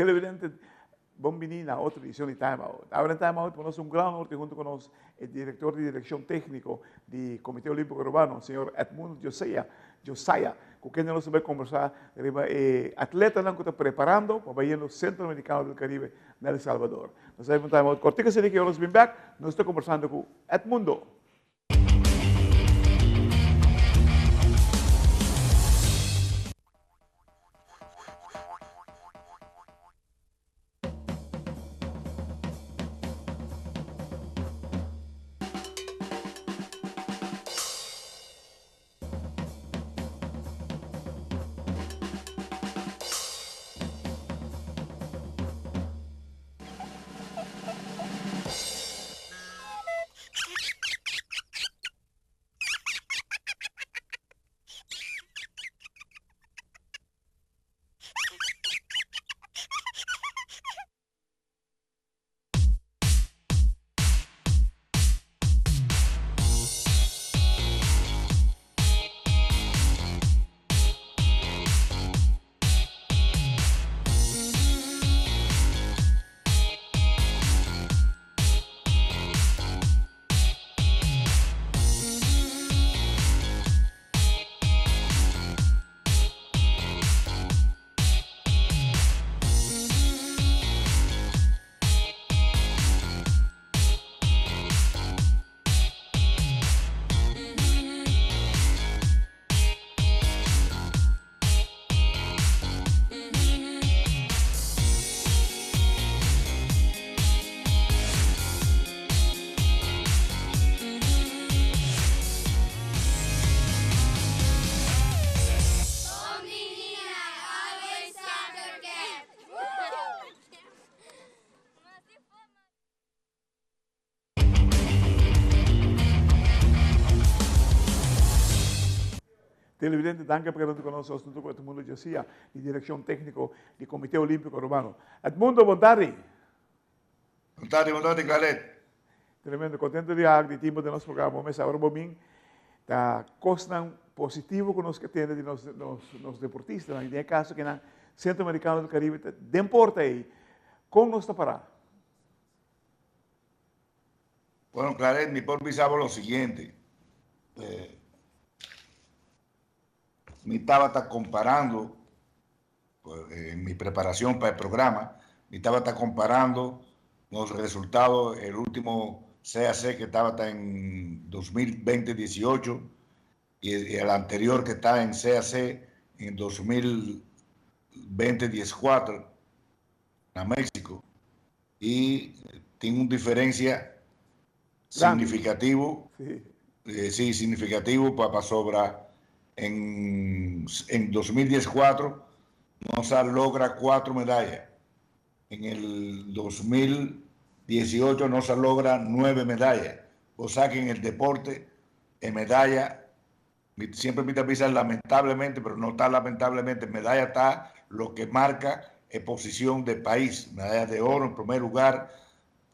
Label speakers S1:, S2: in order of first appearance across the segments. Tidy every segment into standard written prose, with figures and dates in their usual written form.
S1: televidente, Bombinina, otra edición de Time Out. Ahora en Time Out tenemos un gran honor junto con nosotros el director de dirección técnico del Comité Olímpico Urbano, el señor Edmundo Josiah, con quien nos va a conversar sobre atletas que están preparando para ir a los Centroamericanos del Caribe de El Salvador. Nos vemos en Time Out. Cortica se dice que nos ven back, nos estoy conversando con Edmundo. Televidente, danke por estar con nosotros, junto con Edmundo Josiah, y dirección técnico del Comité Olímpico Urbano. Edmundo, buenas tardes.
S2: Buenas tardes, Claret.
S1: Tremendo, contento de estar de tiempo de nuestro programa. Mas agora, bom, está costan positivo con los que tienen de los deportistas. En el caso que en Centroamericano del Caribe, deporte ahí, ¿cómo nos está parado?
S2: Bueno, Claret, mi por pensaba lo siguiente. Me estaba comparando, en mi preparación para el programa, me estaba comparando los resultados, el último CAC que estaba en 2020-18 y el anterior que está en CAC en 2020-14 a México, y tiene una diferencia significativo, sí, significativo para sobra. En 2014 no se logra 4 medallas. En el 2018 no se logra 9 medallas. O sea que en el deporte, en medalla, siempre me avisan lamentablemente, pero no está lamentablemente, en medalla está lo que marca en posición de país. Medalla de oro en primer lugar,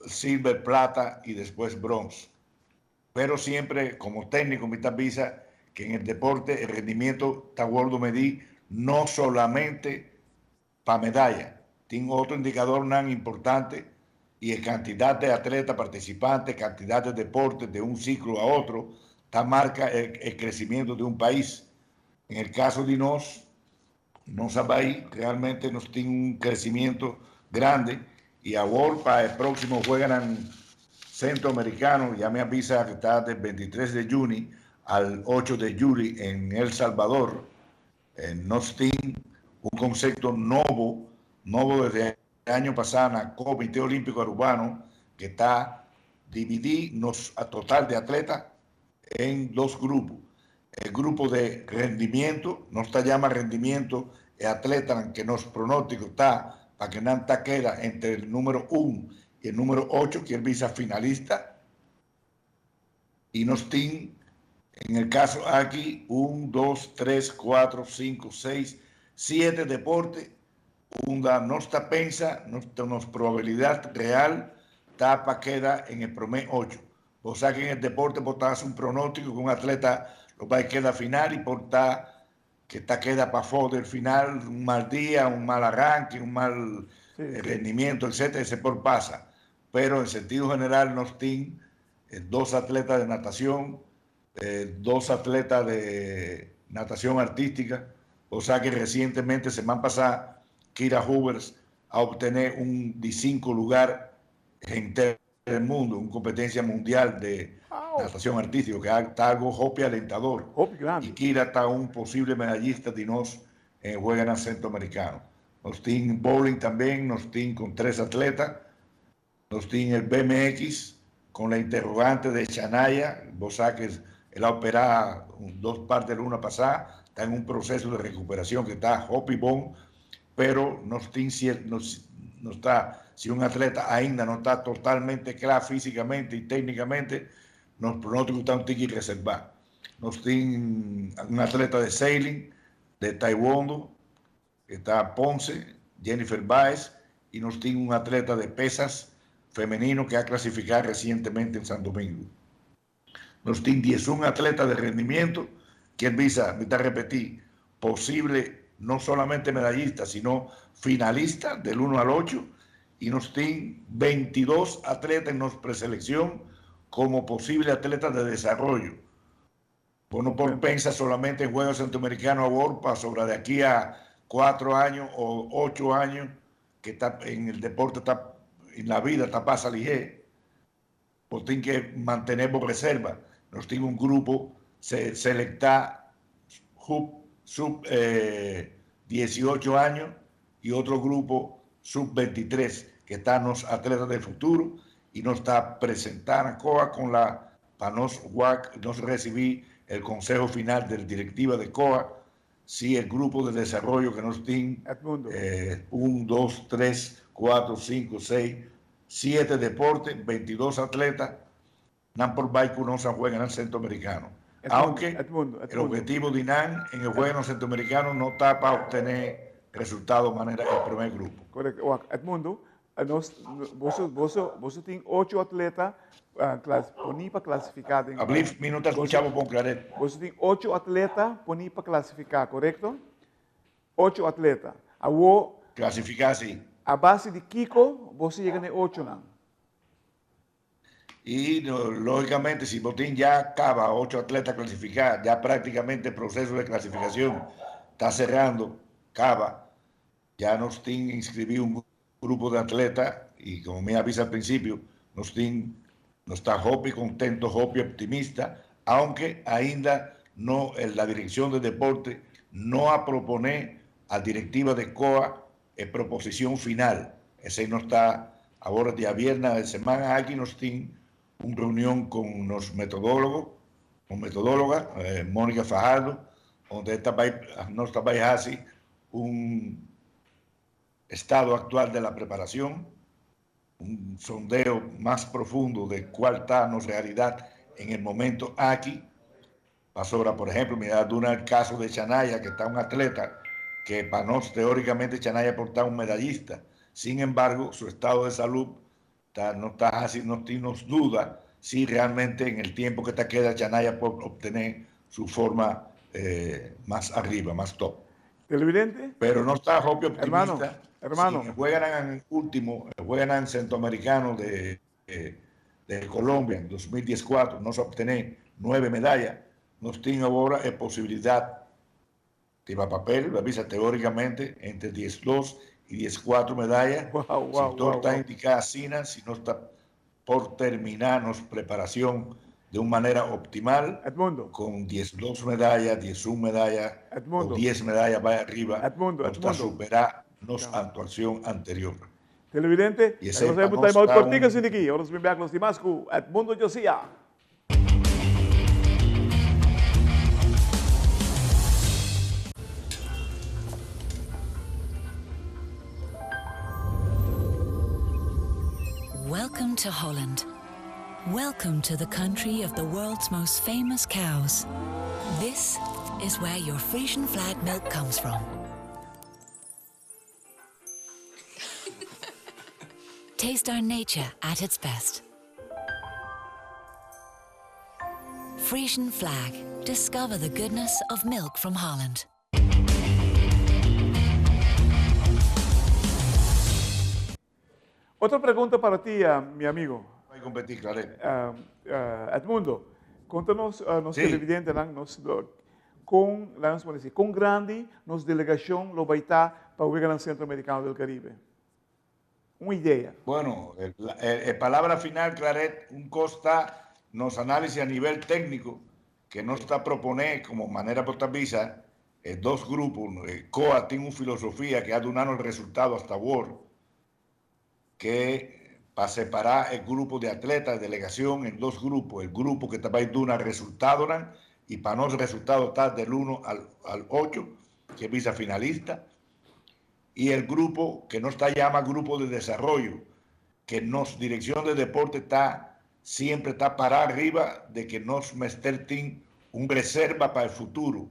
S2: silver, plata y después bronce. Pero siempre como técnico me avisa que en el deporte el rendimiento está gordo medir no solamente para medalla, tiene otro indicador tan importante y es cantidad de atletas participantes, cantidad de deportes de un ciclo a otro, está marca el crecimiento de un país. En el caso de nos país realmente nos tiene un crecimiento grande y ahora para el próximo juegan Centroamericano, ya me avisa que está del 23 de junio al 8 de julio en El Salvador. Nos tiene un concepto nuevo desde el año pasado, el Comité Olímpico Urbano, que está divididos a total de atletas en dos grupos. El grupo de rendimiento, no está llama rendimiento, el atleta que nos pronóstico está para que Nanta queda entre el número 1 y el número 8, que es vicefinalista, y nos tiene, en el caso aquí, 1, 2, 3, 4, 5, 6, 7 deportes, una nuestra pensa, nuestra probabilidad real, está para queda en el promedio 8. O sea que en el deporte por estar un pronóstico que un atleta lo va a quedar final y por estar que está queda para fondo del final, un mal día, un mal arranque, un mal el rendimiento, etcétera, ese por pasa. Pero en sentido general nos tienen 2 atletas de natación, 2 atletas de natación artística, o sea que recientemente, semana pasada, Kira Hoovers a obtener un 15 lugar en el mundo, una competencia mundial de natación artística, que está algo hopi alentador. Y Kira está un posible medallista de nos en Juegos Centroamericanos. Nos tienen bowling también, nos tienen con 3 atletas, nos tienen el BMX con la interrogante de Chanaya, vos sabés que él ha operado 2 partes de la una pasada, está en un proceso de recuperación que está hopi bon, pero no está, si un atleta ainda no está totalmente claro físicamente y técnicamente, nos pronósticos están un ticket reservado. Nos tiene un atleta de sailing, de taekwondo, está Ponce, Jennifer Baez, y nos tiene un atleta de pesas femenino que ha clasificado recientemente en San Domingo. Nos tiene 11 atletas de rendimiento, que empieza a repetir, posible no solamente medallista, sino finalista del 1 al 8, y nos tienen 22 atletas en nuestra preselección como posible atletas de desarrollo. Bueno, por pensar solamente en Juegos Centroamericanos a Borpa sobre de aquí a 4 años o 8 años, que está en el deporte, está en la vida, está pasa ligero, pues tienen que mantener por reserva. Nos tiene un grupo selecta sub 18 años y otro grupo sub 23, que están los atletas del futuro, y nos está presentando a COA con para nos recibir el consejo final de la directiva de COA, si el grupo de desarrollo que nos tiene 1, 2, 3, 4, 5, 6, 7 deportes, 22 atletas, no por baico no se juega en el centroamericano. Aunque el objetivo de INAN en el juego centroamericano no está para obtener resultados de manera el primer grupo.
S1: Correcto. Edmundo, vos tienes 8 atletas para clasificar.
S2: Hablé minutos escuchamos con claridad.
S1: Vos tienes 8 atletas para clasificar, ¿correcto? 8 atletas.
S2: Clasificar, sí.
S1: A base de Kiko, vos llegas a 8, ¿no?
S2: Y lógicamente, si Botín ya acaba 8 atletas clasificados, ya prácticamente el proceso de clasificación está cerrando, acaba, ya nos tiene inscribir un grupo de atletas, y como me avisa al principio, nos está hopi contento, hopi optimista, aunque ainda no, la dirección de deporte no a proponer a directiva de COA proposición final. Ese no está ahora día viernes de semana, aquí nos tiene una reunión con los metodólogos, con metodóloga, Mónica Fajardo, donde nos está así un estado actual de la preparación, un sondeo más profundo de cuál está nuestra realidad en el momento aquí. Pasó ahora, por ejemplo, mira, el caso de Chanaya, que está un atleta que para nosotros teóricamente Chanaya porta un medallista. Sin embargo, su estado de salud no está así, nos duda si realmente en el tiempo que te queda Chanaya por obtener su forma más arriba, más top.
S1: ¿Televidente?
S2: Pero no está Hopi optimista.
S1: Hermano.
S2: Si juegan en último, juegan en Centroamericano de Colombia en 2014, no se obtener 9 medallas, nos tiene ahora posibilidad de papel, la visa teóricamente entre 12 y 14 medallas. Si todo está indicado así, si no está por terminarnos preparación de una manera optimal,
S1: Edmundo,
S2: con 12 medallas, 11 medallas,
S1: Edmundo,
S2: o 10 medallas va arriba,
S1: Edmundo,
S2: superar nuestra actuación anterior.
S1: Televidente,
S2: nos
S1: vamos a cortica sin aquí. Ahora nos vemos los demás con Edmundo Josiah.
S3: Welcome to Holland. Welcome to the country of the world's most famous cows. This is where your Frisian flag milk comes from. Taste our nature at its best. Frisian flag. Discover the goodness of milk from Holland.
S1: Otra pregunta para ti, mi amigo.
S2: Vai competir, Claret.
S1: Edmundo, conta-nos, nos
S2: Sim.
S1: televidentes, com, vamos dizer, com grande nos delegação lo vai estar para o Grande Centro-Americano do Caribe. Uma ideia.
S2: Bueno, palabra final, Claret, un costa nos análisis a nivel técnico que nos está proponer como manera por visa dos grupos. COA tiene una filosofía que ha donado el resultado hasta World, que para separar el grupo de atletas de delegación en dos grupos, el grupo que está para dar resultados y para no resultados está del 1 al 8, que es visa finalista, y el grupo que no está llama grupo de desarrollo, que nos dirección de deporte siempre está para arriba de que nos mester team un reserva para el futuro.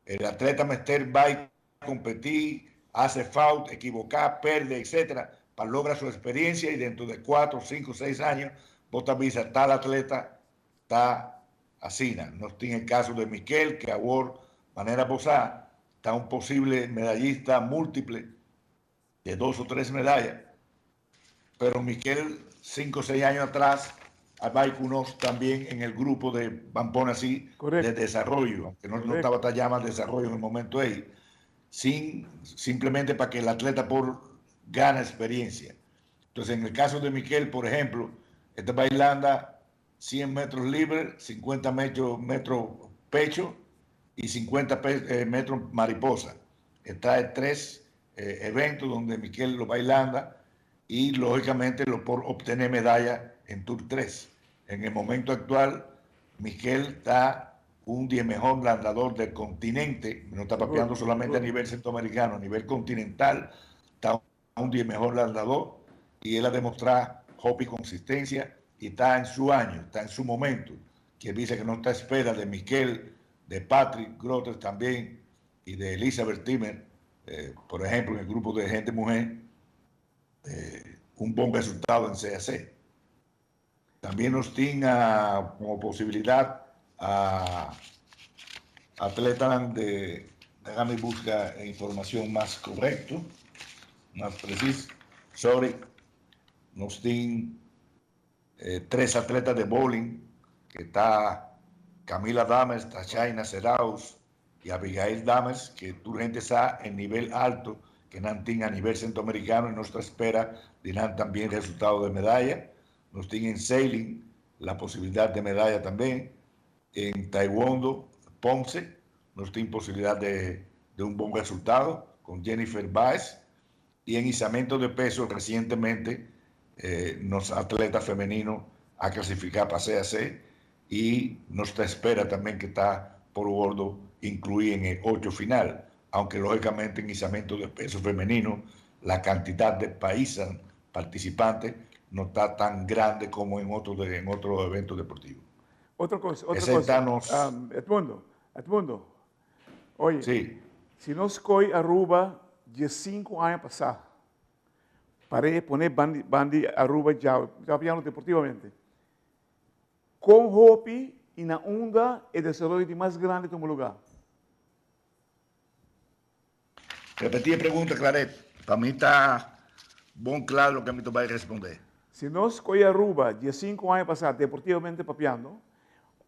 S2: El atleta mester va a competir, hace falta, equivocar, pierde, etcétera, para lograr su experiencia y dentro de 4, 5, 6 años, vos también tal atleta está así. Nos tiene el caso de Miquel, que ahora, manera posada, está un posible medallista múltiple de 2 o 3 medallas. Pero Miquel, 5 o 6 años atrás, va con nosotros también en el grupo de, vamos a poner así, de desarrollo, aunque no estaba tan llamado desarrollo en el momento ahí, simplemente para que el atleta gane experiencia. Entonces, en el caso de Miquel, por ejemplo, este bailanda 100 metros libres, 50 metros pecho y 50 metros mariposa. Está en 3 eventos donde Miquel lo bailanda y lógicamente por obtener medalla en Tour 3. En el momento actual, Miquel está un 10 mejor landador del continente, no está papeando solamente a nivel centroamericano, a nivel continental, está un 10 mejor landador y él ha demostrado hobby consistencia y está en su año, está en su momento, que dice que no está a espera de Miquel, de Patrick Grotter también y de Elizabeth Timmer, por ejemplo, en el grupo de gente mujer, un buen resultado en CAC. También nos tiene como posibilidad a atletas déjame buscar información más correcta, más precisa. Nos tiene 3 atletas de bowling, que está Camila Dames, Tachaina Seraus y Abigail Dames, que tu gente está en nivel alto, que no tiene a nivel centroamericano y nuestra espera dirán también resultados de medalla. Nos tienen en sailing la posibilidad de medalla también. En taekwondo, Ponce, nos tiene posibilidad de un buen resultado con Jennifer Baez. Y en izamiento de peso, recientemente, nos atleta femenino a clasificar para CAC y nuestra espera también que está por gordo incluir en el 8 final, aunque lógicamente en izamiento de peso femenino la cantidad de países participantes no está tan grande como en otros eventos deportivos.
S1: Otra cosa. Edmundo, oye,
S2: sí.
S1: Si nós coi Aruba de 5 anos passados, para poner bandi Aruba já piano deportivamente, com hopi e na onda é desenvolvimento mais grande do lugar.
S2: Repetir a pergunta, Claret. Para mim está bom claro o que me vai responder.
S1: Se nós coi Aruba de 5 anos passados, deportivamente papiando,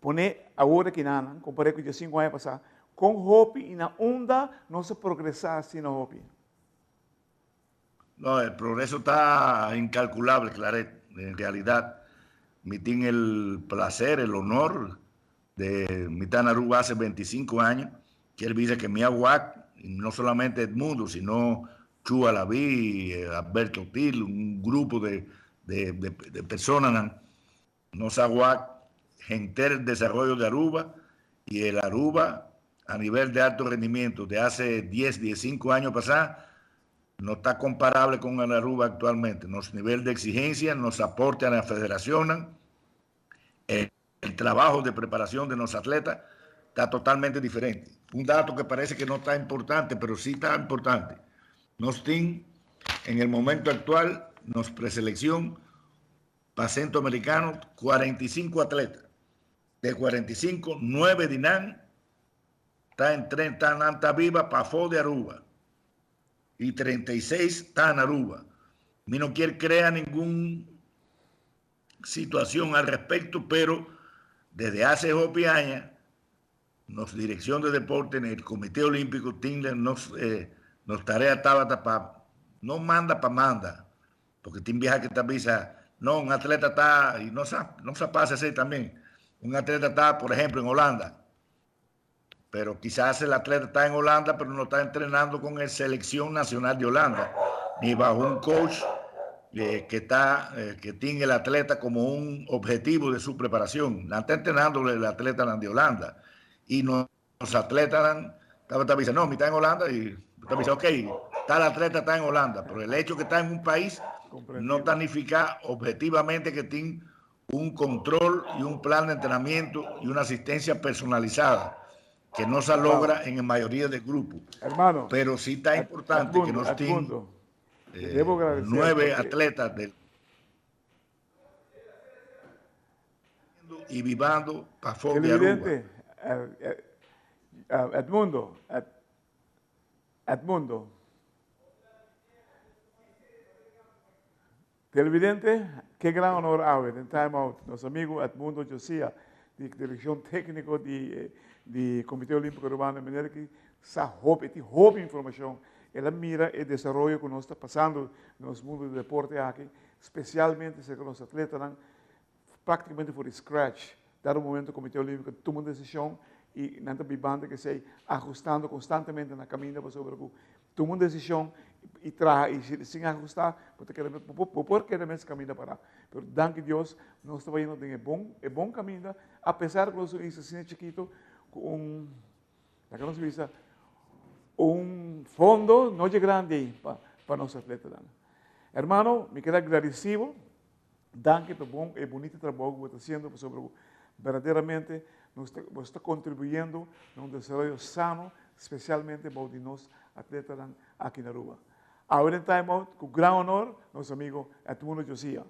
S1: poner agora que não, comparei com de 5 anos passados, com hopi e na onda não se progressar assim na hopi.
S2: No, el progreso está incalculable, Claret. En realidad, me tiene el placer, el honor de estar en Aruba hace 25 años, que él dice que mi aguac, no solamente Edmundo, sino Chua Laví, Alberto Til, un grupo de personas, nos aguac, gente el desarrollo de Aruba, y el Aruba, a nivel de alto rendimiento, de hace 10, 15 años pasados, no está comparable con el Aruba actualmente. Nuestro nivel de exigencia, nos aporte a la federación, el trabajo de preparación de los atletas está totalmente diferente. Un dato que parece que no está importante, pero sí está importante. Nos tienen, en el momento actual, nos preselección para centroamericano 45 atletas. De 45, 9 Dinán está viva para FO de Aruba. Y 36 está en Aruba. mí no quiere crear ninguna situación al respecto, pero desde hace 8 años, nos dirección de deporte en el Comité Olímpico Tingle nos tarea estaba no manda para manda, porque tiene viaja que te avisa, no, un atleta está, y no se pasa así también, un atleta está, por ejemplo, en Holanda, pero quizás el atleta está en Holanda, pero no está entrenando con la selección nacional de Holanda, ni bajo un coach que tiene el atleta como un objetivo de su preparación. No está entrenando el atleta de Holanda. Y los atletas te avisan, no, mi está en Holanda, y te avisan, ok, tal atleta está en Holanda, pero el hecho que está en un país no significa objetivamente que tiene un control y un plan de entrenamiento y una asistencia personalizada que no se logra en la mayoría de grupos.
S1: Hermano,
S2: pero sí está importante que nos tengan 9 atletas y vivando para favor de Aruba.
S1: Edmundo. Televidente, qué gran honor haber en Time Out. Nuestro amigo Edmundo Josía, de dirección técnica de Comité Olímpico Urbano, de manera que rouba informação. Ela mira o desenvolvimento que nós está passando no mundo do deporte aqui, especialmente se os atletas estão praticamente por scratch. Dado o momento o Comitê Olímpico toma uma decisão e não está bibando que se ajustando constantemente na caminho para sobre o toma uma decisão e sem ajustar, porque queremos caminho para. Mas, danke a Deus, nós estamos indo em bom caminho, apesar de nós ser chiquito, com un fondo no es grande para nuestros atletas. Hermano, me queda agradecido. Danke por el bonito trabajo que está haciendo sobre verdaderamente nos está contribuyendo a un desarrollo sano, especialmente para los atletas aquí en Aruba. Ahora en Time Out, con gran honor, nuestro amigo Edmundo Josía.